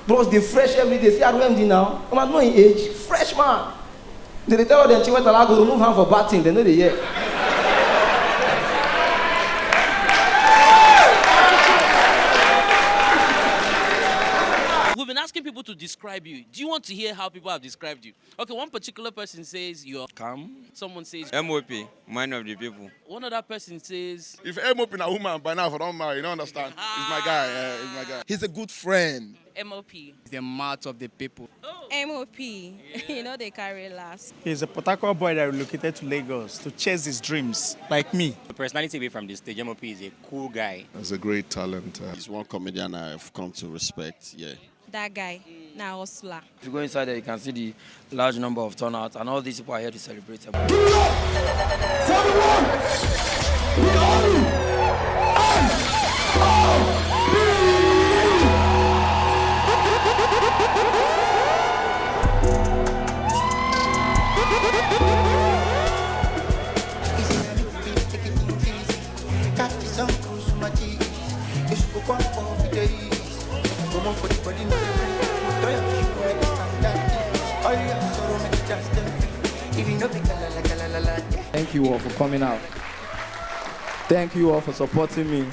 Bros, they fresh every day. See how MD now? I'm not knowing age. Fresh man. They tell them children to go remove hand for bad thing. They know they hear. We've been asking people to describe you. Do you want to hear how people have described you? Okay, one particular person says you're calm. Someone says M.O.P, mind of the people. One other person says if M.O.P is a woman, by now, if I don't marry, you don't understand. He's my guy. He's my guy. He's a good friend. M.O.P. He's the mouth of the people. Oh. M.O.P. Yeah. You know they carry last. He's a Port Harcourt boy that relocated to Lagos to chase his dreams, like me. The personality away from the stage, M.O.P. is a cool guy. He's a great talent. He's one comedian I've come to respect, yeah. That guy, now hustler. If you go inside there, you can see the large number of turnouts, and all these people are here to celebrate him. Thank you all for coming out. Thank you all for supporting me.